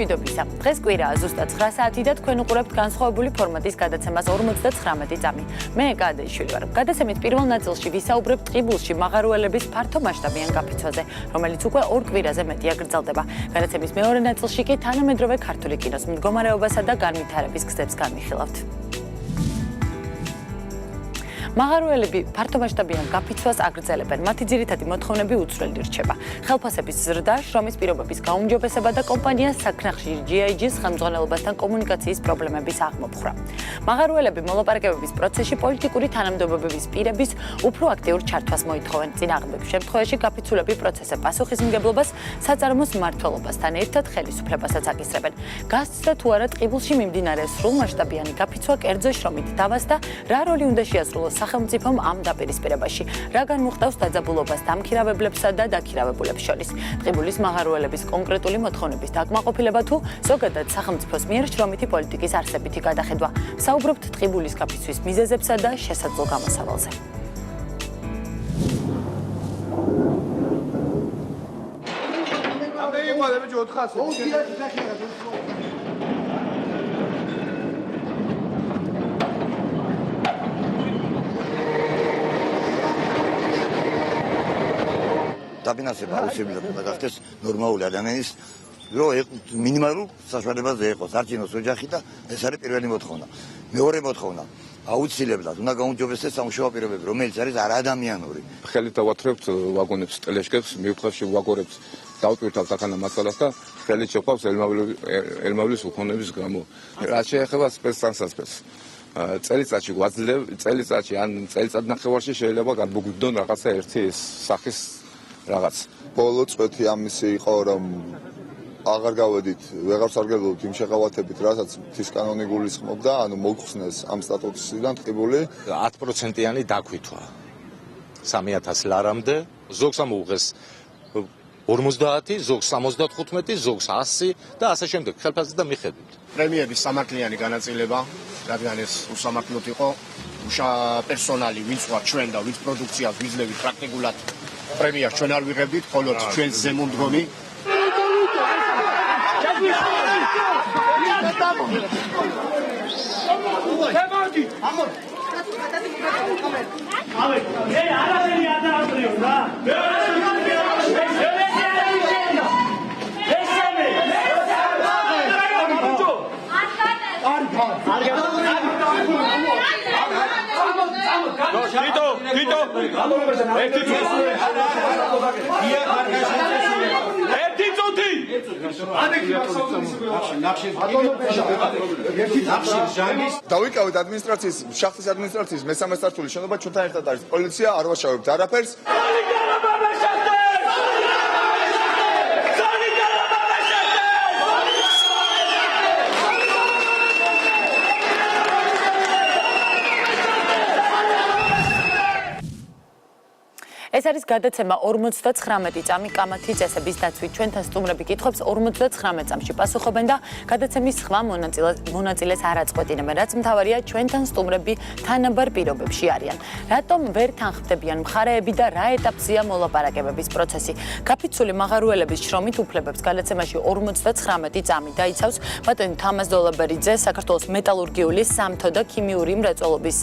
მშვიდობისა. დღეს კვირაა ზუსტად 9 საათი და თქვენ უყურებთ განსხვავებული ფორმატის გადაცემას 59 წამი. მე კადეიშვილი ვარ. გადაცემის პირველ ნაწილში ვისაუბრებთ ტყიბულში მაღაროელების ფართო მასშტაბიან გაფიცვაზე, რომელიც უკვე 2 კვირაზე მეტია გრძელდება. გადაცემის მეორე ნაწილში კი თანამედროვე ქართული კინოს მდგომარეობასა და განვითარების გზებს განვიხილავთ. მაღაროელები ფართომასშტაბიან გაფიცვას აგრძელებენ. მათი ძირითადი მოთხოვნები უცვლელი რჩება. ხელფასების ზრდა, შრომის პირობების გაუმჯობესება და კომპანიას საკნახში GIG-ის ხელმძღვანელობასთან კომუნიკაციის პრობლემების აღმოფხვრა. მაღაროელები მოლაპარაკებების პროცესში პოლიტიკური თანამდებობების პირების უფრო აქტიურ ჩართვას მოითხოვენ. წინააღმდეგ შემთხვევაში გაფიცულები პროცესზე პასუხისმგებლობას საწარმოს მმართველობასთან ერთად ხელისუფლებასაც აკისრებენ. გასცდა თუ არა ტყიბულში მიმდინარე სრულმასშტაბიანი გაფიცვა კერძო შრომით დავასდა, რა როლი უნდა შეასრულოს სახელმწიფომ ამ დაპირისპირებაში, რაგან მოხდავს დაძაბულობას დამქირავებლებსა და დაქირავებულებს შორის. ტყიბულის მაღაროელების კონკრეტული მოთხოვნების დაკმაყოფილება თუ ზოგადად სახელმწიფოს მიერ შრომითი პოლიტიკის არსებითი გადახედვა. საუბრობთ ტყიბულის გაფიცვის მიზეზებსა და შესაძლო გამოსავალზე. დაფინანსება აუცილებლად უნდა გახდეს ნორმალური ადამიანის მინიმალურ საშუალებაზე იყოს არჩინოს ოჯახი და ეს არის პირველი მოთხოვნა. მეორე მოთხოვნა აუცილებლად უნდა გაუმჯობესდეს სამუშაო პირობები, რომელიც არის არაადამიანური. ხელით დავათრევთ ვაგონებს, ტელეშკებს, მივხვევში ვაგონებს, დავტვირთავთ ახანა მასალას და ხელით შეხვავს ელმავლის უქონების გამო. რაც შეეხება სპეცსანსაცმელს წელიწადში გვაძლევ, წელიწადში ან წელიწადნახევარში შეიძლება გადმოგვიგდონ რაღაცა ერთი სახის რაღაც. ბოლო წვეთი ამისი იყო, რომ აღარ გავედით, ვეღარ სარგებლობთ იმ შეღავათებით, რასაც მთის კანონი გულისხმობდა, ანუ მოგხსნეს ამ სტატუსიდან ტყიბული 10%-იანი დაქვითვა. 3000 ლარამდე, ზოგს ამოუღეს 50, ზოგს 75, ზოგს 100 და ასე შემდეგ, ხელფასზე და მიხედვით. პრემიების სამართლიანი განაწილება, რადგან ეს უსამართლოდ იყო, პერსონალი, ვინც ვარ ჩვენ და ვინც პროდუქციას ვიძლევით პრაქტიკულად პრემიას ჩვენ არ ვიღებდით, მხოლოდ ჩვენს ზემომდგომი. დავიკავეთ ადმინისტრაციის, შახტის ადმინისტრაციის მესამე სართულის შენობა ჩვენთან ერთად არის. პოლიცია არ ვაშავებთ არაფერს. ეს არის გადაცემა 59 წამი კამათი წესების დაცვით. ჩვენთან სტუმრები კითხვებს 59 წამში პასუხობენ და გადაცემის სხვა მონაწილეს არ აწყვეტინებენ. რაც მთავარია, ჩვენთან სტუმრები თანაბარ პირობებში არიან. რატომ ვერ თანხმდებიან მხარეები და რა ეტაპზეა მოლაპარაკებების პროცესი? გაფიცული მაღაროელების შრომით უფლებებს გადაცემაში 59 წამი დაიცავს ბატონი თამაზ დოლაბერიძე, საქართველოს მეტალურგიული, სამთო და ქიმიური მრეწველობის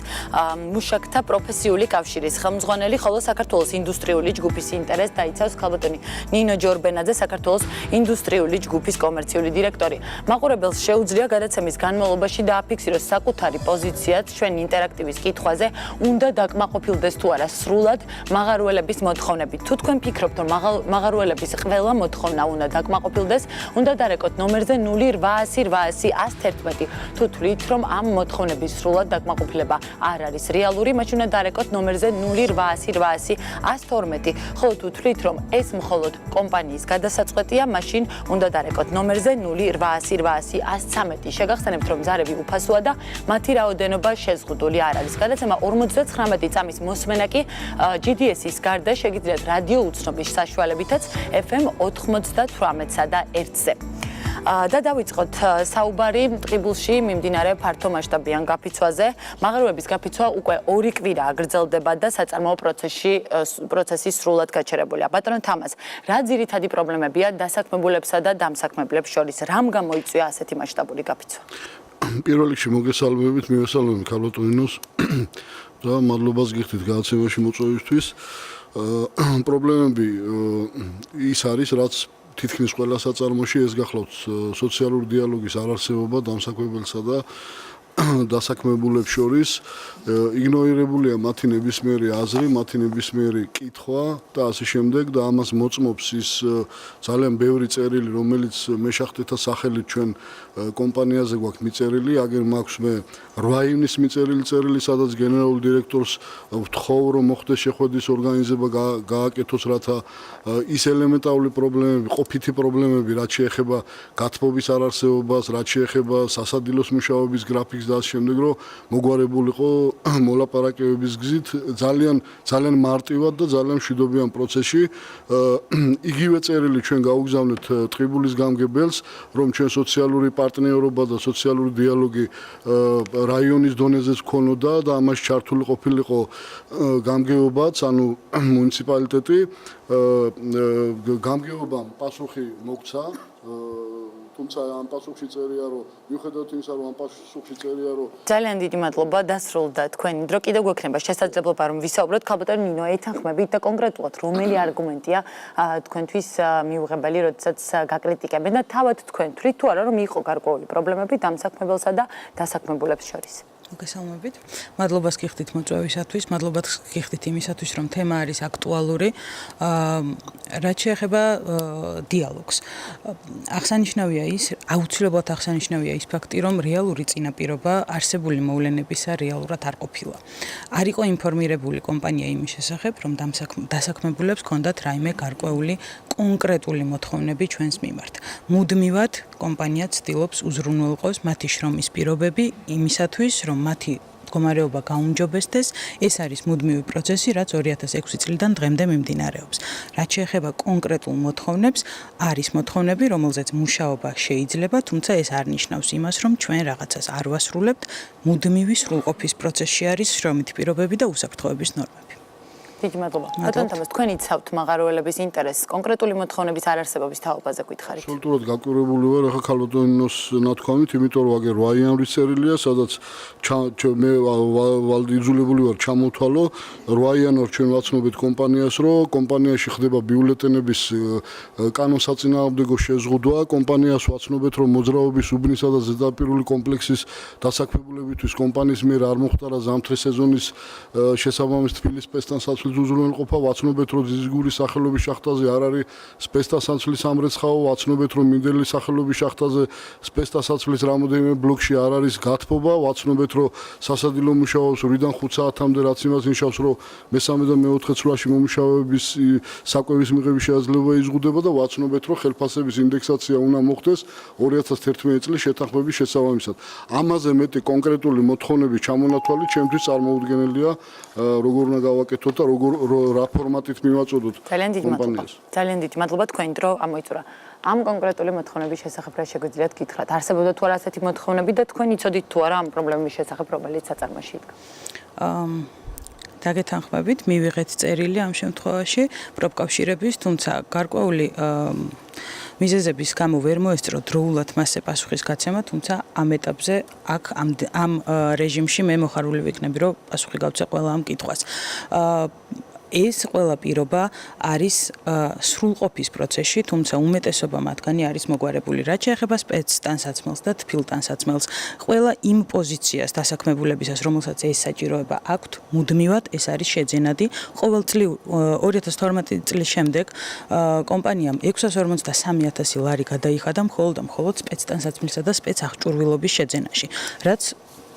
მუშაკთა პროფესიული კავშირის ხელმძღვანელი, ხოლო საქართველოს ინდუსტრიული ჯგუფის ინტერესს დაიცავს ქალბატონი ნინო ჯორბენაძე, საქართველოს ინდუსტრიული ჯგუფის კომერციული დირექტორი. მაყურებელს შეუძლია გადაცემის განმავლობაში დააფიქსიროს საკუთარი პოზიციაც ჩვენ ინტერაქტივის კითხვაზე, უნდა დაკმაყოფილდეს თუ არა სრულად მაღაროელების მოთხოვნები. თუ თქვენ ფიქრობთ, რომ მაღაროელების ყველა მოთხოვნა უნდა დაკმაყოფილდეს, უნდა დარეკოთ ნომერზე 0800 თუ თვლით, რომ ამ მოთხოვნების სრულად დაკმაყოფილება არ არის რეალური, მაშინ უნდა დარეკოთ ნომერზე 0800 112, ხოლო თუ თვლით, რომ ეს მხოლოდ კომპანიის გადასაწყვეტია, მაშინ უნდა დარეკოთ ნომერზე 0800 113. შეგახსენებთ, რომ ზარები უფასოა და მათი რაოდენობა შეზღუდული არ არის. გადაცემა 59 წამის მოსმენა კი GDS-ის გარდა შეგიძლიათ რადიო უცნობის საშუალებითაც FM 98-სა და 1-ზე. და დავიწყოთ საუბარი ტყიბულში მიმდინარე ფართო მასშტაბიან გაფიცვაზე. მაღაროების გაფიცვა უკვე 2 კვირაა გრძელდება და საწარმოო პროცესი სრულად გაჩერებულია. ბატონო თამას, რა ძირითადი პრობლემებია დასაქმებულებსა და დამსაქმებლებს შორის? რამ გამოიწვია ასეთი მასშტაბური გაფიცვა? პირველ რიგში მოგესალმებით, მივესალმებით ქალბატონინოს და მადლობას გიხდით გადაცემაში მოწვევისთვის. პრობლემები ის არის, რაც თითქმის ყველა საწარმოში ეს გახლავთ სოციალური დიალოგის არარსებობა დამსაქმებელსა და დასაქმებულებს შორის, იგნორირებულია მათი ნებისმიერი აზრი, მათი ნებისმიერი კითხვა და ასე შემდეგ და ამას მოწმობს ის ძალიან ბევრი წერილი, რომელიც მეშახტეთა სახელით ჩვენ კომპანიაზე გვაქვს მიწერილი, აგერ მაქვს მე 8 ივნისის წერილი, სადაც გენერალურ დირექტორს ვთხოვ, რომ მოხდეს შეხვედრის ორგანიზება, გააკეთოს, რათა ის ელემენტარული პრობლემები, ყოფითი პრობლემები, რაც შეეხება გათბობის არარსებობას, რაც შეეხება სასადილოს მუშაობის გრაფიკს და ამ შემდეგ რომ მოგვარებულიყო მოლაპარაკებების გზით ძალიან მარტივად და ძალიან მშვიდობიან პროცესში. იგივე წერილი ჩვენ გაუგზავნეთ ტყიბულის გამგებელს, რომ ჩვენ სოციალური პარტნიორობა და სოციალური დიალოგი რაიონის დონეზეც ქონოდა და ამაში ჩართული ყოფილიყო გამგეობაც, ანუ მუნიციპალიტეტი. გამგეობამ პასუხი მოგცა, თუმცა ამ პასუხში წერია, რომ მიუხედავად იმისა, რომ ამ პასუხში წერია, რომ ძალიან დიდი მადლობა, დასრულდა თქვენი დრო. კიდევ გვექნება შესაძლებლობა, რომ ვისაუბროთ ქალბატონ ნინო ეთანხმებით და კონკრეტულად რომელი არგუმენტია თქვენთვის მიუღებელი, როდესაც გაკრიტიკებენ და თავად თქვენ თვლით თუ არა, რომ იყო გარკვეული პრობლემები დამსაქმებელსა და დასაქმებულებს შორის? მოგესალმებით. მადლობას გიხდით მოწვევისათვის, მადლობას გიხდით იმისათვის, რომ თემა არის აქტუალური. რაც შეეხება დიალოგს. აუცილებლად აღსანიშნავია ის ფაქტი, რომ რეალური წინაპირობა არსებული მოვლენებისა რეალურად არ ყოფილა. არ იყო ინფორმირებული კომპანია იმის შესახებ, რომ დასაქმებულებს ჰქონდათ რაიმე გარკვეული კონკრეტული მოთხოვნები ჩვენს მიმართ. მუდმივად კომპანია ცდილობს უზრუნველყოს მათი შრომის პირობები იმისათვის, რომ მათი მდგომარეობა გაუმჯობესდეს. ეს არის მუდმივი პროცესი, რაც 2006 წლიდან დღემდე მიმდინარეობს. რაც შეეხება კონკრეტულ მოთხოვნებს, არის მოთხოვნები, რომელზეც მუშაობა შეიძლება, თუმცა ეს არ ნიშნავს იმას, რომ ჩვენ რაღაცას არ ვასრულებთ. მუდმივი სრულყოფის პროცესში არის შრომითი პირობები და უსაფრთხოების ნორმები. დიდი მადლობა. ბატონ თამას, თქვენ იცავთ მაღაროელების ინტერესს კონკრეტული მოთხოვნების არარსებობის თაობაზე გითხარით. აბსოლუტურად გაკვირვებული ვარ ახლა ქალბატონინოს ნათქვამით, იმიტომ რომ აგერ 8 იანვრის წერილია, სადაც მე ვალდიძულებული ვარ ჩამოთვალო 8 იანვარს ჩვენ ვაცნობთ კომპანიას, რომ კომპანიაში ხდება ბიულეტენების კანონსაწინააღმდეგო შეზღუდვა, კომპანიას ვაცნობთ, რომ მოძრაობის უბნისა და ზედაპირული კომპლექსის დასაქმებულებისთვის კომპანიის მიერ არ მოხდარა ზამთრის სეზონის შესაბამის თბილის სპეცთან უზრუნველყოფა, ვაცნობთ, რომ ძიზგურის სახელობის შახტაზე არ არის სპეცდასაცვლის სამრეცხაო, ვაცნობთ, რომ მინდელის სახელობის შახტაზე სპეცდასაცვლის რამოდენიმე ბლოკში არ არის გათბობა, ვაცნობთ, რომ სასადილო მუშაობს 8-დან 5 საათამდე, რაც იმას ნიშნავს, რომ მესამე და მეოთხე ცვლაში მომუშავეების საკვების მიღების შესაძლებლობა იზღუდება და ვაცნობთ, რომ ხელფასების ინდექსაცია უნდა მოხდეს 2011 წლის შეთანხმების შესაბამისად. ამაზე მეტი კონკრეტული მოთხოვნების ჩამონათვალი ჩემთვის წარმოუდგენელია, როგორ უნდა გავაკეთოთ და რა ფორმატით მივაწოდოთ კომპანიას. ძალიან დიდი მადლობა, თქვენი დრო ამოიწურა. ამ კონკრეტული მოთხოვნების შესახებ რა შეგვიძლიათ გითხრათ? არსებობდა თუ არა ასეთი მოთხოვნები და თქვენ იცოდით თუ არა ამ პრობლემის შესახებ, რომელიც საწარმოში იდგა? დაგეთანხმებით, მივიღეთ წერილი ამ შემთხვევაში პროფკავშირების, თუმცა გარკვეული მიზეზების გამო ვერ მოესწრო დროულად მასზე პასუხის გაცემა, თუმცა ამ ეტაპზე აქ ამ რეჟიმში მე მოხარული ვიქნები, რომ პასუხი გავცე ყველა ამ კითხვას. ეს ყველა პირობა არის სრულყოფის პროცესში, თუმცა უმეტესობა მათგანი არის მოგვარებული. რაც შეეხება სპეცტანსაცმელს და თბილტანსაცმელს, ყველა იმ პოზიციას დასაქმებულებისას, რომელსაც ეს საჭიროება აქვთ, მუდმივად ეს არის შეძენადი. ყოველწლიურად 2012 წლის შემდეგ კომპანიამ 653,000 ლარი გადაიხადა მხოლოდ სპეცტანსაცმლისა და სპეცაღჭურვილობის შეძენაში, რაც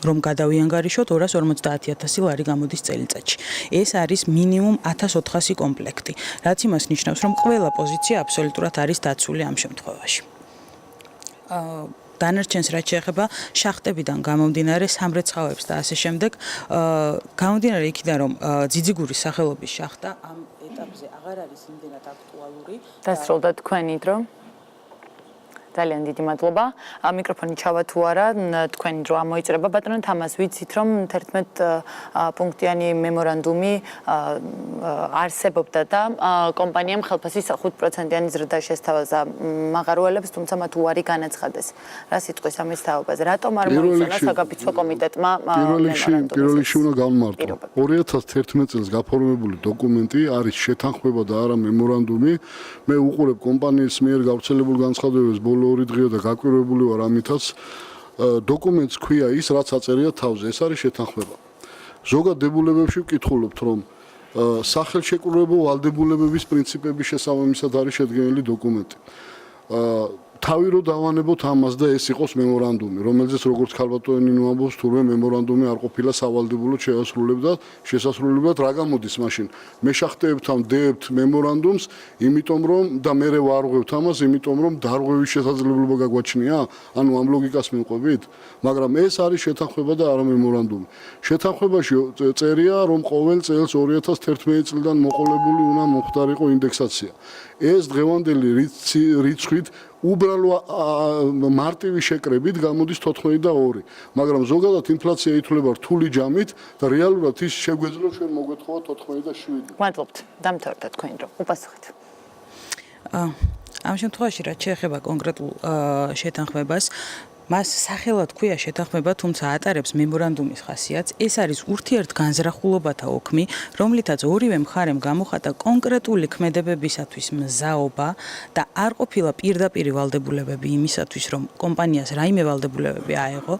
რომ გადავიანგარიშოთ 250,000 ლარი გამოდის წელიწადში. ეს არის მინიმუმ 1400 კომპლექტი, რაც იმას ნიშნავს, რომ ყველა პოზიცია აბსოლუტურად არის დაცული ამ შემთხვევაში. დანარჩენს რაც შეეხება შახტებიდან გამომდინარე სამრეცხაოებს და ასე შემდეგ, გამომდინარე იქიდან, რომ ძიძიგურის სახელობის შახტა ამ ეტაპზე აღარ არის იმდენად აქტუალური. დასრულდა თქვენი დრო. ძალიან დიდი მადლობა. მიკროფონი ჩავა თუ არა, თქვენი დრო ამოიწერება. ბატონო თამას, ვიცით რომ 11 პუნქტიანი მემორანდუმი არსებობდა და კომპანიამ ხელფასის 5%-იანი ზრდა შესთავაზა მაღაროელებს, თუმცა მათ უარი განაცხადეს. რა სიტყვის ამის თაობაზე? რატომ არ მოიწონა საგაფიცვო კომიტეტმა მემორანდუმი? პირველ რიგში უნდა გავმარტო. 2011 წელს გაფორმებული დოკუმენტი არის შეთანხმება და არა მემორანდუმი. მე უყურებ კომპანიის მიერ გავრცელებულ განცხადებებს ბოლო 2 დღეა და გაკვირვებული ვარ ამითაც. დოკუმენტს ქვია ის, რაც აწერია თავზე. ეს არის შეთანხმება. ზოგად დებულებებში ვკითხულობთ, რომ სახელშეკრულებო ვალდებულებების პრინციპების შესაბამისად არის შედგენილი დოკუმენტი. თავი რო დავანებოთ ამას და ეს იყოს მემორანდუმი, რომელზეც როგორც ქალბატონი ნინო ამბობს, თურმე მემორანდუმი არ ყოფილა სავალდებულოდ შესასრულებლად რა გამოდის მაშინ? მე შახტეებთ ამ დებთ მემორანდუმს, იმიტომ რომ და მე ვარ ვღვევთ ამას, იმიტომ რომ დარღვევის შესაძლებლობა გაგვაჩნია, ანუ ამ ლოგიკას მივყვებით, მაგრამ ეს არის შეთანხმება და არა მემორანდუმი. შეთანხმებაში წერია, რომ ყოველ წელს 2011 წლიდან მოყოლებული უნდა მოხდარიყო ინდექსაცია. ეს დღევანდელი რიცხვით უბრალო მარტივი შეკრებით გამოდის 92, მაგრამ ზოგადად ინფლაცია ითვლება რთული ჯამით და რეალურად ის შეგვეძლო ჩვენ მოგვეთხოვა 97. მადლობთ, დამთავრდა თქვენი დრო. უპასუხეთ. ამ შემთხვევაში რაც შეეხება კონკრეტულ შეთანხმებას, მას სახელად ქვია შეთანხმება, თუმცა ატარებს მემორანდუმის ხასიათს. ეს არის ურთიერთგანზრახულობათა ოქმი, რომლითაც ორივე მხარემ გამოხატა კონკრეტული ქმედებებისათვის მზაობა და არ ყოფილა პირდაპირი ვალდებულებები იმისათვის, რომ კომპანიას რაიმე ვალდებულებები აეღო.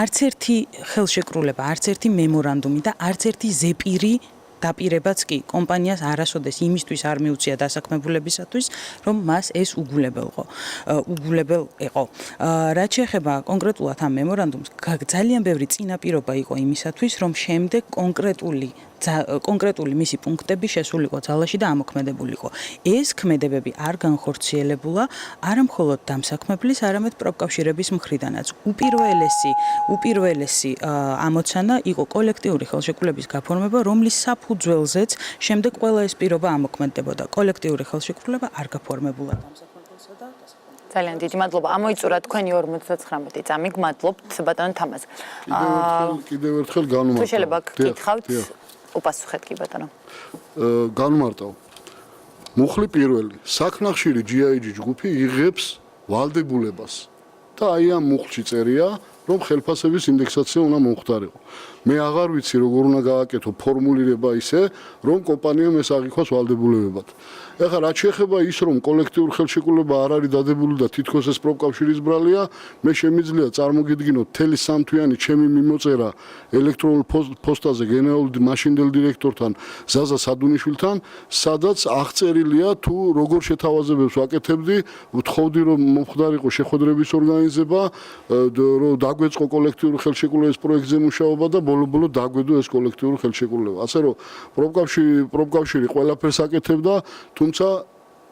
არც ერთი ხელშეკრულება, არც ერთი მემორანდუმი და არც ერთი ზეპირი დაპირებაც კი კომპანიას არასოდეს იმისთვის არ მიუწია დასაქმებულებისათვის, რომ მას ეს უგულებელ იყო. რაც შეეხება კონკრეტულად ამ მემორანდუმს, ძალიან ბევრი წინაპირობა იყო იმისათვის, რომ შემდეგ კონკრეტული მისი პუნქტები შესულიყო ძალაში და ამოქმედებულიყო. ეს ქმედებები არ განხორციელებულა არა მხოლოდ დამსაქმებლის, არამედ პროფკავშირების მხრიდანაც. უპირველესი ამოცანა იყო კოლექტიური ხელშეკრულების გაფორმება, რომლის საფუძველზეც შემდეგ ყველა ეს პირობა ამოქმედებოდა. კოლექტიური ხელშეკრულება არ გაფორმებულა დამსაქმებელსა და ძალიან დიდი მადლობა. ამოიწურა თქვენი 59 წამი. გმადლობთ ბატონო თამას. კიდევ ერთხელ განვმარტავ. თუ შეიძლება გკითხავთ, უპასუხეთ კი ბატონო. განვმარტავ. მუხლი პირველი, საქნახშირი GIG ჯგუფი იღებს ვალდებულებას და აი ამ მუხლში წერია, რომ ხელფასების ინდექსაცია უნდა მოხდარიყო. მე აღარ ვიცი როგორ უნდა გააკეთო ფორმულირება ისე, რომ კომპანიამ ეს აღიქვას ვალდებულებებად. ეხლა რაც შეეხება ის, რომ კოლექტიური ხელშეკრულება არ არის დადებული და თითქოს ეს პროფკავშირის ბრალია, მე შემიძლია წარმოგიდგინოთ მთელი სამთვიანი ჩემი მიმოწერა ელექტრონულ პოსტაზე გენერალურ მაშინდელ დირექტორთან ზაზა სადუნიშვილთან, სადაც აღწერილია თუ როგორ შეთავაზებებს ვაკეთებდი, ვთხოვდი რომ მოხდარიყო შეხვედრების ორგანიზება, რომ დაგვეწყო კოლექტიური ხელშეკრულების პროექტზე მუშაობა და ბოლო-ბოლო დაგვედო ეს კოლექტიური ხელშეკრულება. ასე რომ პროფკავშირი ყველაფერს აკეთებდა, თუმცა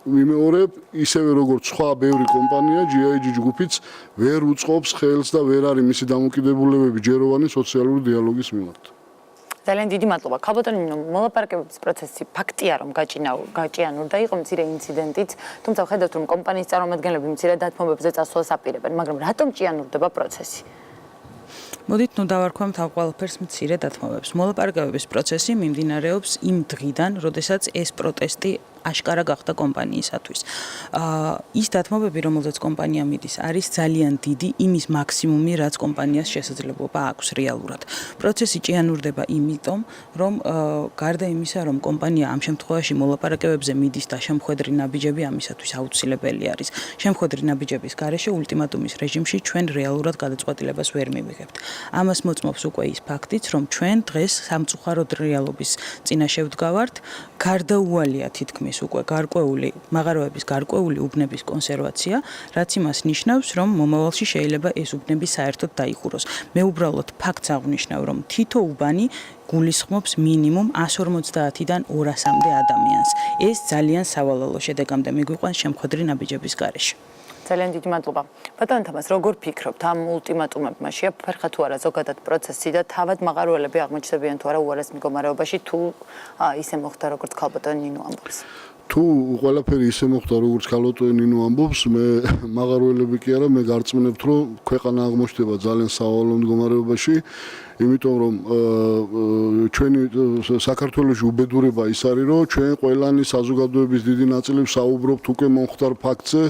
ვიმეორებ, ისევე როგორც სხვა ბევრი კომპანია, GIG ჯგუფიც ვერ უწყობს ხელს და ვერ არის მისი დამოკიდებულებები ჯეროვანი სოციალური დიალოგის მიმართ. ძალიან დიდი მადლობა. ქალბატონი მოლაპარაკებების პროცესი ფაქტია, რომ გაჭიანურდა, იყო მცირე ინციდენტიც, თუმცა ხედავთ, რომ კომპანიის წარმომადგენლები მცირე დათმობებზე წასვლას აპირებენ, მაგრამ რატომ ჭიანურდება პროცესი? მოდით ნუ დავარქვამთ ამ ყველაფერს მცირე დათმობებს. მოლაპარაკებების პროცესი მიმდინარეობს იმ დღიდან, როდესაც ეს პროტესტი აშკარა გახდა კომპანიისათვის. ის დათმობები, რომელზეც კომპანია მიდის, არის ძალიან დიდი იმის მაქსიმუმი, რაც კომპანიას შესაძლებლობა აქვს რეალურად. პროცესი ჭიანურდება იმიტომ, რომ გარდა იმისა, რომ კომპანია ამ შემთხვევაში მოლაპარაკებებზე მიდის და შემხვედრი ნაბიჯები ამისათვის აუცილებელი არის. შემხვედრი ნაბიჯების გარეშე ულტიმატუმის რეჟიმში ჩვენ რეალურად გადაწყვეტილებას ვერ მივიღებთ. ამას მოწმობს უკვე ის ფაქტიც, რომ ჩვენ დღეს სამწუხაროდ რეალობის წინაშე ვდგავართ, გარდაუვალია თითქმის უკვე მაღაროების გარკვეული უბნების კონსერვაცია, რაც იმას ნიშნავს, რომ მომავალში შეიძლება ეს უბნები საერთოდ დაიხუროს. მე უბრალოდ ფაქტს აღვნიშნავ, რომ თითო უბანი გულისხმობს მინიმუმ 150-დან 200-მდე ადამიანს. ეს ძალიან სავალალო შედეგამდე მიგვიყვანს შემხვედრი ნაბიჯების გარეშე. ძალიან დიდი მადლობა. ბატონო თამას, როგორ ფიქრობთ ამ ულტიმატუმებმა შეაფერხა თუ არა ზოგადად პროცესი და თავად მაღაროელები აღმოჩნდებიან თუ არა უარეს მდგომარეობაში თუ ისე მოხდა როგორც ქალბატონი ნინო ამბობს? თუ ყველაფერი ისე მოხდა, როგორც ქალბატონი ნინო ამბობს, მე მაღაროელები კი არა, მე გარწმუნებთ, რომ ქვეყანა აღმოჩნდება ძალიან სავალალო მდგომარეობაში, იმიტომ რომ ჩვენი საქართველოში უბედურება ის არის, რომ ჩვენ ყველანი საზოგადოების დიდი ნაწილი საუბრობთ უკვე მომხდარ ფაქტზე,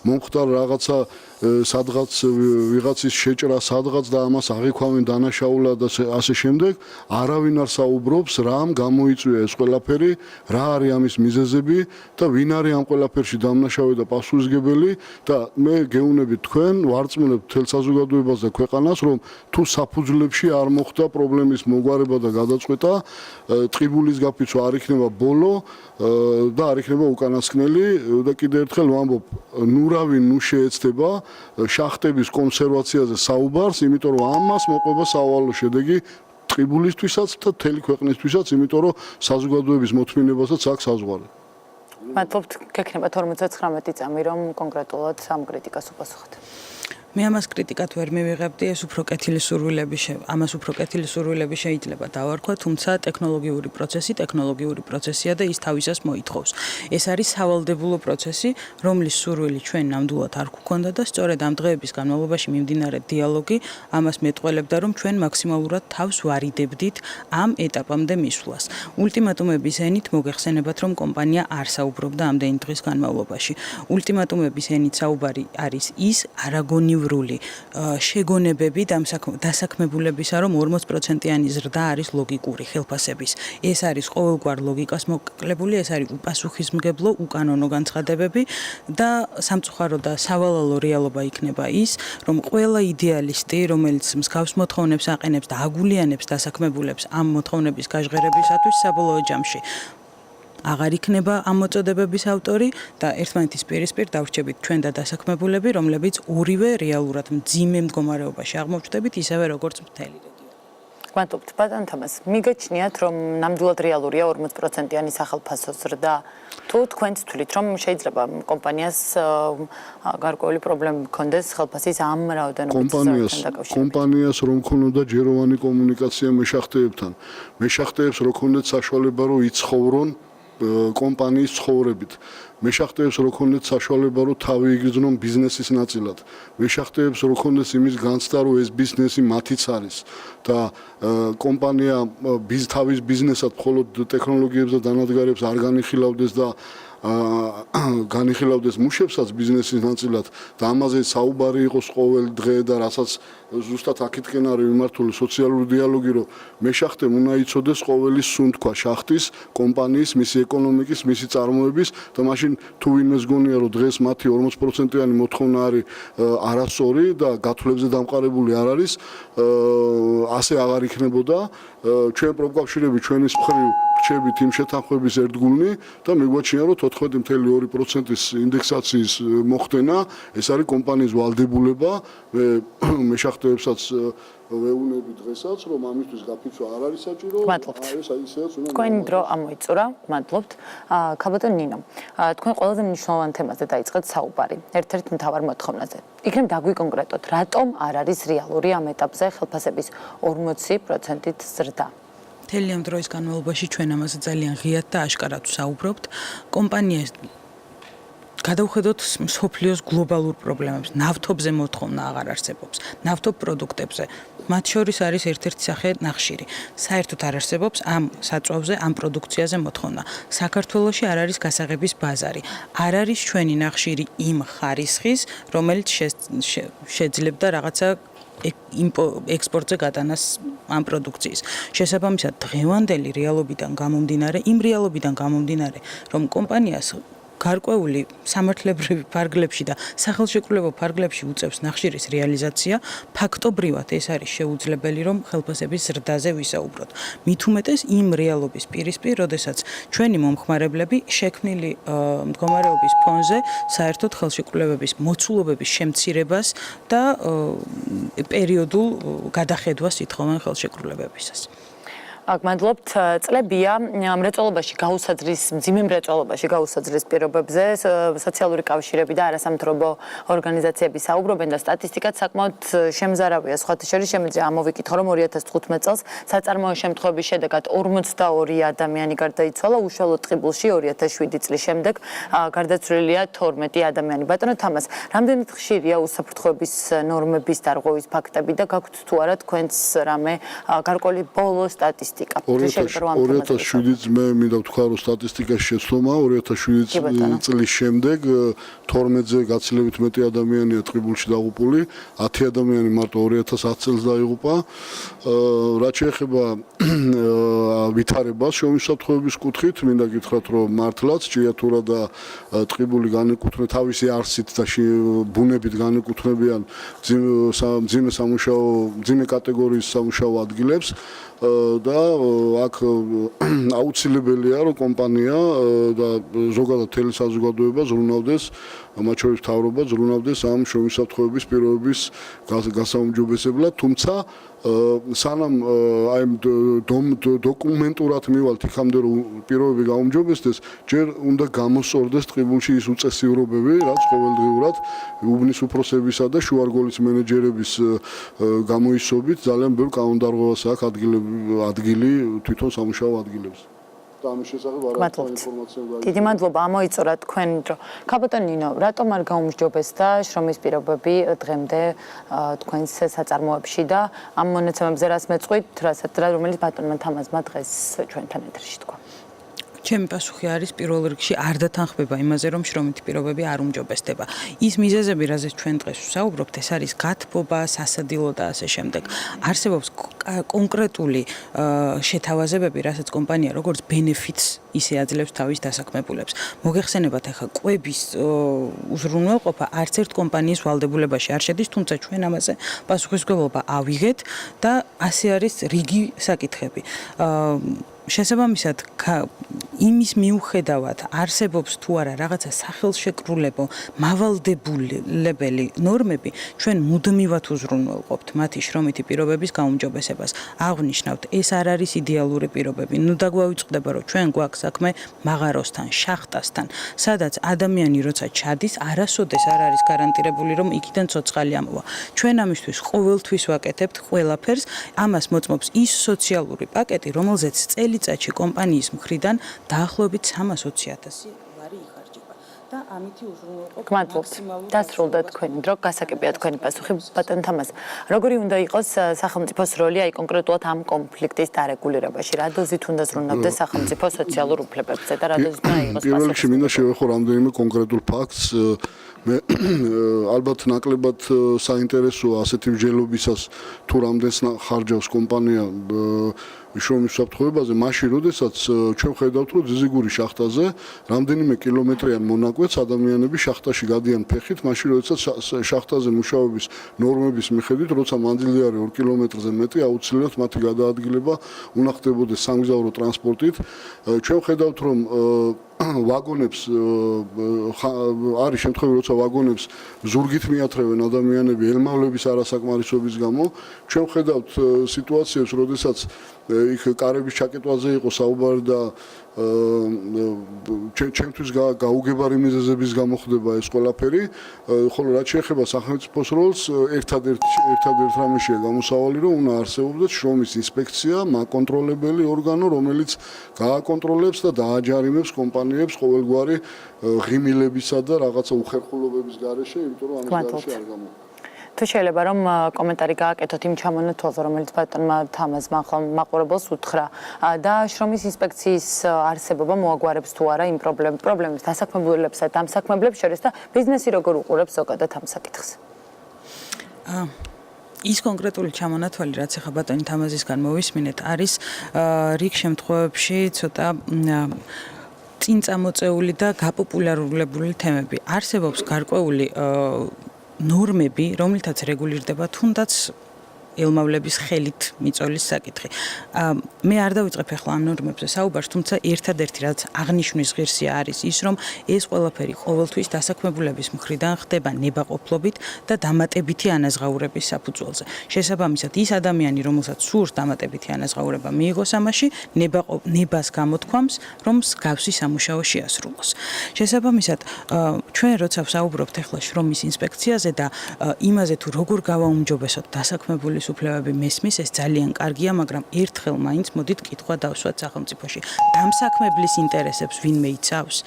მომხდარ რაღაცა სადღაც ვიღაცის შეჭრა სადღაც და ამას აღიქვამენ დანაშაულად და ასე შემდეგ, არავინ არ საუბრობს, რამ გამოიწვია ეს ყველაფერი, რა არის ამის მიზეზები და ვინ არის ამ ყველაფერში დამნაშავე და პასუხისმგებელი და მე გეუბნებით თქვენ, ვარწმუნებთ მთელ საზოგადოებას და ქვეყანას, რომ თუ საფუძვლებში არ მოხდა პრობლემის მოგვარება და გადაწყვეტა, ტყიბულის გაფიცვა არ იქნება ბოლო და არ იქნება უკანასკნელი და კიდევ ერთხელ ვამბობ, ნურავი ნუ შეეცდება შახტების კონსერვაციაზე საუბარს, იმიტომ რომ ამას მოყვება სავალალო შედეგი ტყიბულისთვისაც და მთელი ქვეყნისთვისაც, იმიტომ რომ საზოგადოების მოთმინებასაც აქვს საზღვარი. მადლობთ, გექნება 59 წამი, რომ კონკრეტულად ამ კრიტიკას უპასუხოთ. მე ამას კრიტიკად ვერ მივიღებდი, ეს უფრო კეთილი სურვილები შეიძლება დავარქვა, თუმცა ტექნოლოგიური პროცესია და ის თავისას მოითხოვს. ეს არის სავალდებულო პროცესი, რომლის სურვილი ჩვენ ნამდვილად არ გვქონდა და სწორედ ამ დღეების განმავლობაში მიმდინარე დიალოგი ამას მეტყველებდა, რომ ჩვენ მაქსიმალურად თავს ვარიდებდით ამ ეტაპამდე მისვლას. ულტიმატუმების ენით მოგეხსენებათ, რომ კომპანია არ საუბრობდა ამდენი დღის განმავლობაში. ულტიმატუმების ენით საუბარი არის ის არაგონი შეგონებები დასაქმებულებისა, რომ 40%-იანი ზრდა არის ლოგიკური ხელფასების. ეს არის ყოველგვარ ლოგიკას მოკლებული, ეს არის უპასუხისმგებლო, უკანონო განცხადებები და სამწუხარო და სავალალო რეალობა იქნება ის, რომ ყველა იდეალისტი, რომელიც მსგავს მოთხოვნებს აყენებს და აგულიანებს დასაქმებულებს ამ მოთხოვნების გაჟღერებისათვის საბოლოო ჯამში აღარ იქნება ამ მოწოდებების ავტორი და ერთმანეთის პირისპირ დავრჩებით ჩვენ და დასაქმებულები, რომლებიც ორივე რეალურად მძიმე მდგომარეობაში აღმოჩნდებით, ისევე როგორც მთელი რეგიონი. მადლობთ, ბატონ თამას. მიგაჩნიათ, რომ ნამდვილად რეალურია 40%-იანი სახელფასო ზრდა? თუ თქვენც თვლით, რომ შეიძლება კომპანიას გარკვეული პრობლემები ჰქონდეს ხელფასის ამ რაოდენობით დაკავშირებით? კომპანიას რომ ქონოდა ჯეროვანი კომუნიკაცია მეშახტეებთან. მეშახტეებს რო ქონდეთ საშუალება, რომ იცხოვრონ კომპანიის ცხოვრებით. მეშახტეებს რო ქონდეთ საშუალება, რომ თავი იგრძნონ ბიზნესის ნაწილად. მეშახტეებს რო ქონდეს იმის განცდა, რომ ეს ბიზნესი მათიც არის და კომპანია თავის ბიზნესად მხოლოდ ტექნოლოგიებს და დანადგარებს არ განიხილავდეს და განიხილავდეს მუშებსაც ბიზნესის ნაწილად და ამაზე საუბარი იყოს ყოველ დღე და რასაც ზუსტად აქეთკენ არის მიმართული სოციალური დიალოგი, რომ მეშახტემ უნდა იცოდეს ყოველი სუნთქვა შახტის, კომპანიის, მისი ეკონომიკის, მისი წარმოების და მაშინ თუ ვინმეს გონია, რომ დღეს მათი 40%-იანი მოთხოვნა არის არასწორი და გათვლებზე დამყარებული არ არის, ასე აღარ იქნებოდა. ჩვენ პროფკავშირები ჩვენის მხრივ ვრჩებით იმ შეთანხმების ერთგულნი და მიგვაჩნია, რომ 14.2%-ის ინდექსაციის მოხდენა, ეს არის კომპანიის ვალდებულება. მეშახტეებსაც ვეუბნები დღესაც, რომ ამისთვის გაფიცვა არ არის საჭირო. მადლობთ. თქვენი დრო ამოიწურა, მადლობთ. ქალბატონ ნინო, თქვენ ყველაზე მნიშვნელოვან თემაზე დაიწყეთ საუბარი, ერთ-ერთ მთავარ მოთხოვნაზე. იქნებ დაგვიკონკრეტოთ, რატომ არ არის რეალური ამ ეტაპზე ხელფასების 40%-ით ზრდა? მთელი ამ დროის განმავლობაში ჩვენ ამაზე ძალიან ღიად და აშკარად ვსაუბრობთ. კომპანია გადავხედოთ მსოფლიოს გლობალურ პრობლემებს. ნავთობზე მოთხოვნა აღარ არსებობს. ნავთობ პროდუქტებზე. მათ შორის არის ერთ-ერთი სახე ნახშირი. საერთოდ არ არსებობს ამ საწვავზე, ამ პროდუქციაზე მოთხოვნა. საქართველოში არ არის გასაღების ბაზარი. არ არის ჩვენი ნახშირი იმ ხარისხის, რომელიც შეძლებდა რაღაცა ექსპორტზე გადანას ამ პროდუქციის. შესაბამისად, დღევანდელი რეალობიდან გამომდინარე, რომ კომპანიას გარკვეული სამართლებრივი ფარგლებში და სახელშეკრულებო ფარგლებში უწევს ნახშირის რეალიზაცია, ფაქტობრივად ეს არის შეუძლებელი, რომ ხელფასების ზრდაზე ვისაუბროთ. მით უმეტეს იმ რეალობის პირისპირ, როდესაც ჩვენი მომხმარებლები შექმნილი მდგომარეობის ფონზე საერთოდ ხელშეკრულებების მოცულობების შემცირებას და პერიოდულ გადახედვას ითხოვენ ხელშეკრულებებისას. გმადლობთ. წლებია მრეწველობაში გაუსაძრის, მძიმე მრეწველობაში გაუსაძრის პირობებზე სოციალური კავშირები და არასამთავრობო ორგანიზაციები საუბრობენ და სტატისტიკაც საკმაოდ შემზარავია. სხვათა შორის შემიძლია ამოვიკითხო, რომ 2015 წელს საწარმოო შემთხვევების შედეგად 42 ადამიანი გარდაიცვალა, უშუალოდ ტყიბულში 2007 წლის შემდეგ გარდაცვლილია 12 ადამიანი. ბატონო თამას, რამდენად ხშირია უსაფრთხოების ნორმების დარღვევის ფაქტები და გაქვთ თუ არა თქვენს რამე გარკვეული ბოლო სტატისტიკა? 2007 მე მინდა ვთქვა, რომ სტატისტიკაში შეცდომა 2007 წლის შემდეგ 12-ზე გაცილებით მეტი ადამიანია ტყიბულში დაღუპული, 10 ადამიანი მარტო 2010 წელს დაიღუპა. რაც შეეხება ვითარებას შრომისმსახურების კუთხით, მინდა გითხრათ, რომ მართლაც ჭიათურა და ტყიბული განეკუთვნება თავისი არსით და ბუნებით განეკუთვნებიან მძიმე კატეგორიის სამუშაო ადგილებს და აქ აუცილებელია, რომ კომპანია და ზოგადად მთელი საზოგადოება ზრუნავდეს, მათ შორის მთავრობა ზრუნავდეს ამ შრომისმსახურების პირობების გასაუმჯობესებლად, თუმცა სანამ აი დოკუმენტურად მივალთ იქამდე, რომ პირობები გაუმჯობესდეს, ჯერ უნდა გამოსწორდეს ტყიბულში ის უწესივრობები, რაც ყოველდღიურად უბნის უფროსებისა და შუარგოლის მენეჯერების გამოისობით ძალიან ბევრ კანონდარღვევას აქვს ადგილი თვითონ სამუშაო ადგილებს. და ამის შესახებ არაერთი ინფორმაცია გაიგე. დიდი მადლობა, ამოიწურა თქვენ დრო. ქაბატონ ნინო, რატომ არ გაუმჯობესდა შრომის პირობები დღემდე თქვენს საწარმოებში და ამ მონაცემებზე რას მეწყვით, რომელიც ბატონმა თამაზმა დღეს ჩვენთან ეთერში თქვა? ჩემი პასუხი არის პირველ რიგში არ დათანხმება იმაზე, რომ შრომითი პირობები არ უმჯობესდება. ის მიზეზები, რაზეც ჩვენ დღეს ვსაუბრობთ, ეს არის გათბობა, სასადილო და ასე შემდეგ. არსებობს კონკრეტული შეთავაზებები, რასაც კომპანია როგორც ბენეფიტს ისე აძლევს თავის დასაქმებულებს. მოგეხსენებათ, ახლა კვების უზრუნველყოფა არც ერთ კომპანიის ვალდებულებაში არ შედის, თუმცა ჩვენ ამაზე პასუხისმგებლობა ავიღეთ და ასე არის რიგი საკითხები. შესაბამისად, იმის მიუხედავად არსებობს თუ არა რაღაცა სახელშეკრულებო, მავალდებულებელი ნორმები, ჩვენ მუდმივად უზრუნველყოფთ მათი შრომითი პირობების გაუმჯობესებას. აღნიშნავთ, ეს არ არის იდეალური პირობები. ნუ დაგვავიწყდება, რომ ჩვენ გვაქვს საქმე მაღაროსთან, შახტასთან, სადაც ადამიანი როცა ჩადის, არასოდეს არ არის გარანტირებული, რომ იქიდან ცოცხალი ამოვა. ჩვენ ამისთვის ყოველთვის ვაკეთებთ ყველაფერს, ამას მოწმობს ის სოციალური პაკეტი, რომელზეც წელიწადში კომპანიის მხრიდან დაახლოებით 320,000 ლარი იხარჯება და ამითი უზრუნველყოფ მაქსიმალურად დასრულდა თქვენი დრო, გასაგებია თქვენი პასუხი. ბატონ თამაზ, როგორი უნდა იყოს სახელმწიფოს როლი აი კონკრეტულად ამ კონფლიქტის დარეგულირებაში? რა დოზით უნდა ზრუნავდეს სახელმწიფო სოციალურ უფლებებზე და რა დოზით უნდა იყოს პირველ რიგში მინდა შევეხო რამდენიმე კონკრეტულ ფაქტს. მე ალბათ ნაკლებად საინტერესოა ასეთი მსჯელობისას თუ რამდენს ხარჯავს კომპანია შრომისმსახურებაზე, მაშინ როდესაც ჩვენ ხედავთ, რომ ძიზიგური შახტაზე რამდენიმე კილომეტრიან მონაკვეთს ადამიანები შახტაში გადიან ფეხით, მაშინ როდესაც შახტაზე მუშაობის ნორმების მიხედვით, როცა მანძილი არის 2 კილომეტრზე მეტი, აუცილებლად მათი გადაადგილება უნდა ხდებოდეს სამგზავრო ტრანსპორტით. ჩვენ ხედავთ, რომ ვაგონებს არის შემთხვევები, როცა ვაგონებს ზურგით მიათრევენ ადამიანები ელმავლების არასაკმარისობის გამო. ჩვენ ხედავთ სიტუაციებს, როდესაც იქ კარების ჩაკეტვაზე იყო საუბარი და ჩემთვის გაუგებარი მიზეზების გამო ხდება ეს ყველაფერი, ხოლო რაც შეეხება სახელმწიფოს როლს, ერთადერთ რამეშია გამოსავალი, რომ უნდა არსებობდეს შრომის ინსპექცია, მაკონტროლებელი ორგანო, რომელიც გააკონტროლებს და დააჯარიმებს კომპანიებს ყოველგვარი ღიმილებისა და რაღაცა უხერხულობების გარეშე, იმიტომ რომ ამის გარეშე არ გამოდის. თუ შეიძლება რომ კომენტარი გააკეთოთ იმ ჩამონათვალზე, რომელიც ბატონმა თამაზმა ახლა მაყურებელს უთხრა და შრომის ინსპექციის არსებობა მოაგვარებს თუ არა იმ პრობლემებს დასაქმებულებსა და დამსაქმებლებს შორის და ბიზნესი როგორ უყურებს ზოგადად ამ საკითხს? ის კონკრეტული ჩამონათვალი, რაც ახლა ბატონი თამაზისგან მოვისმინეთ, არის რიგ შემთხვევებში ცოტა წინ წამოწეული და გაპოპულარულებული თემები. არსებობს გარკვეული ნორმები, რომლითაც რეგულირდება თუნდაც ელმავლების ხელით მიწოლის საკითხი. მე არ დავიწყებ ახლა ამ ნორმებზე საუბარს, თუმცა ერთადერთი რაც აღნიშნვის ღირსია არის ის, რომ ეს ყველაფერი ყოველთვის დასაქმებულების მხრიდან ხდება ნებაყოფლობით და დამატებითი ანაზღაურების საფუძველზე. შესაბამისად, ის ადამიანი, რომელსაც სურს დამატებითი ანაზღაურება მიიღოს ამაში, ნებას გამოთქვამს, რომ მსგავსი სამუშაო შეასრულოს. შესაბამისად, ჩვენ როცა ვსაუბრობთ ახლა შრომის ინსპექციაზე და იმაზე თუ როგორ გავაუმჯობესოთ დასაქმებულის უფლებები მესმის, ეს ძალიან კარგია, მაგრამ ერთხელ მაინც მოდით კითხვა დავსვათ სახელმწიფოში. დამსაქმებლის ინტერესებს ვინმე იცავს?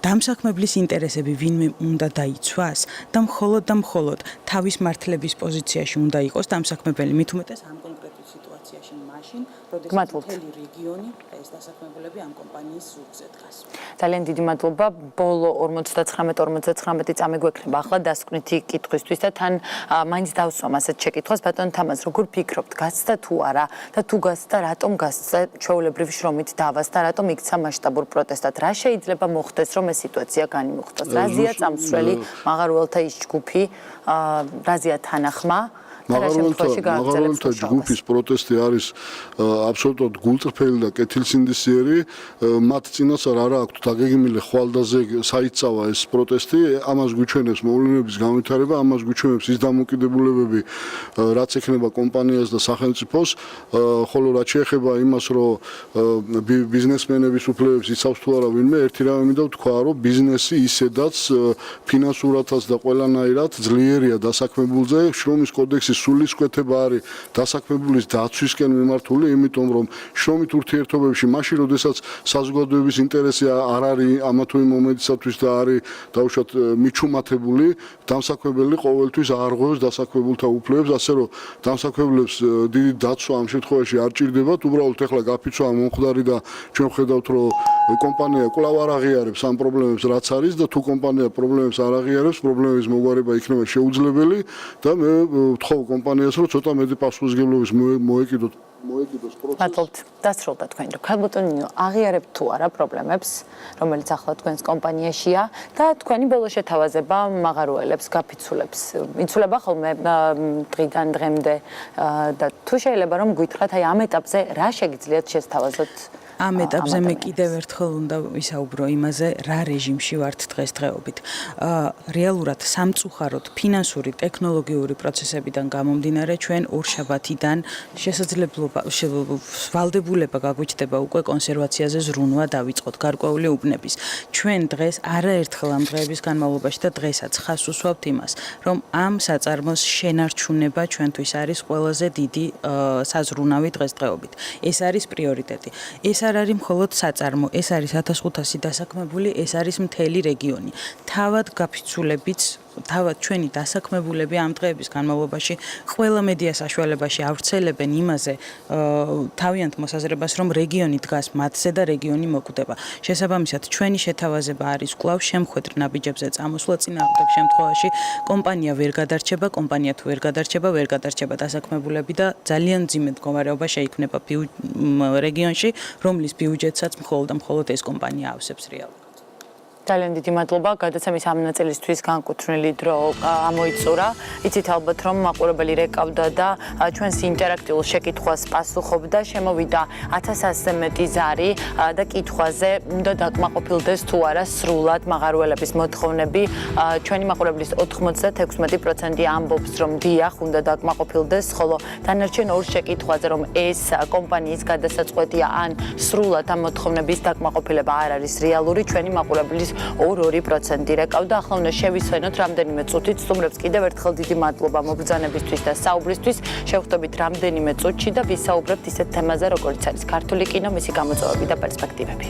დამსაქმებლის ინტერესები ვინმე უნდა დაიცვას და მხოლოდ თავის მართლების პოზიციაში უნდა იყოს დამსაქმებელი, მით უმეტეს ამ კონკრეტულ სიტუაციაში მაშინ, როდესაც მთელი რეგიონი ეს დასაქმებულები ამ კომპანიის ზურგზე დგას. ძალიან დიდი მადლობა. ბოლო 59-59 წამი გვექნება ახლა დასკვნითი კითხვისთვის და თან მაინც დავსვამ ასეთ შეკითხვას ბატონ თამაზ, როგორ ფიქრობთ, გასცდა თუ არა და თუ გასცდა, რატომ გასცდა ჩვეულებრივი შრომით დავას და რატომ იქცა მასშტაბურ პროტესტად? რა შეიძლება მოხდეს, რომ ეს სიტუაცია განიმუხტოს? რაზეა წამსვლელი მაღაროელთა ის ჯგუფი, რაზეა თანახმა? მაღაროელთა ჯგუფის პროტესტი არის აბსოლუტურად გულწრფელი და კეთილსინდისიერი. მათ წინაც არ აქვთ დაგეგმილი ხვალდაზე საიწავა ეს პროტესტი. ამას გვიჩვენებს მოვლენების განვითარება, ამას გვიჩვენებს ის დამოკიდებულებები, რაც ექნება კომპანიას და სახელმწიფოს, ხოლო რაც შეეხება იმას, რომ ბიზნესმენების უფლებებს იცავს თუ არა ვინმე, ერთი რამე მინდა ვთქვა, რომ ბიზნესი ისედაც ფინანსურათაც და ყველანაირად ძლიერია დასაქმებულზე. შრომის კოდექსის სულისკვეთება არის დასაქმებულის დაცვისკენ მიმართული, იმიტომ რომ შრომით ურთიერთობებში მაშინ, როდესაც საზოგადოების ინტერესი არ არის ამა თუ იმ მომენტისათვის და არის დაუშვათ მიჩუმათებული, დამსაქმებელი ყოველთვის აარღვევს დასაქმებულთა უფლებებს, ასე რომ დამსაქმებელებს დიდი დაცვა ამ შემთხვევაში არ ჭირდებათ, უბრალოდ ეხლა გაფიცვა მომხდარი და ჩვენ ვხედავთ, რომ კომპანია კვლავ არ აღიარებს ამ პრობლემებს, რაც არის და თუ კომპანია პრობლემებს არ აღიარებს, პრობლემების მოგვარება იქნება შეუძლებელი და მე ვთხოვ კომპანიას, რომ ცოტა მეტი პასუხისმგებლობის მოეკიდოთ პროცესს. მადლობთ. დასრულდა თქვენ რომ ქალბატონინო აღიარებთ თუ არა პრობლემებს, რომელიც ახლა თქვენს კომპანიაშია და თქვენი ბოლო შეთავაზება მაღაროელებს გაფიცულებს. იცვლება ხოლმე დღიდან დღემდე და თუ შეიძლება რომ გითხრათ აი ამ ეტაპზე რა შეგიძლიათ შესთავაზოთ? ამ ეტაპზე მე კიდევ ერთხელ უნდა ვისაუბრო იმაზე, რა რეჟიმში ვართ დღესდღეობით. რეალურად სამწუხაროდ ფინანსური, ტექნოლოგიური პროცესებიდან გამომდინარე ჩვენ ორშაბათიდან ვალდებულება გაგვიჩნდება უკვე კონსერვაციაზე ზრუნვა დავიწყოთ გარკვეული უბნების. ჩვენ დღეს არაერთხელ ამ დღეების განმავლობაში და დღესაც ხას უსვამთ იმას, რომ ამ საწარმოს შენარჩუნება ჩვენთვის არის ყველაზე დიდი საზრუნავი დღესდღეობით. ეს არის პრიორიტეტი. ეს არ არის მხოლოდ საწარმო, ეს არის 1500 დასაქმებული, ეს არის მთელი რეგიონი. თავად გაფიცულებიც, თავად ჩვენი დასაქმებულები ამ დღეების განმავლობაში ყველა მედია საშუალებაში ავრცელებენ იმაზე თავიანთ მოსაზრებას, რომ რეგიონი დგას მათზე და რეგიონი მოკვდება. შესაბამისად, ჩვენი შეთავაზება არის კვლავ შემხვედრ ნაბიჯებზე წამოსვლა, წინააღმდეგ შემთხვევაში კომპანია ვერ გადარჩება, კომპანია თუ ვერ გადარჩება დასაქმებულები და ძალიან მძიმე მდგომარეობა შეიქმნება რეგიონში, რომლის ბიუჯეტსაც მხოლოდ ეს კომპანია ავსებს რეალურად. ძალიან დიდი მადლობა გადაცემის ამ ნაწილისთვის განკუთვნილი დრო ამოიწურა. იცით ალბათ რომ მაყურებელი რეკავდა და ჩვენს ინტერაქტიულ შეკითხვას პასუხობდა, შემოვიდა 1100-ზე მეტი ზარი და კითხვაზე უნდა დაკმაყოფილდეს თუ არა სრულად მაღაროელების მოთხოვნები. ჩვენი მაყურებლის 96% ამბობს რომ დიახ, უნდა დაკმაყოფილდეს, ხოლო დანარჩენ ორ შეკითხვაზე რომ ეს კომპანიის გადასაწყვეტია ან სრულად ამ მოთხოვნების დაკმაყოფილება არ არის რეალური, ჩვენი მაყურებლის 2% რეკავდა. ახლა უნდა შევისვენოთ რამდენიმე წუთით. სტუმრებს კიდევ ერთხელ დიდი მადლობა მობრძანებისთვის და საუბრისთვის. შევხვდებით რამდენიმე წუთში და ვისაუბრებთ ისეთ თემაზე, როგორც არის ქართული კინო, მისი გამოწვევები და პერსპექტივები.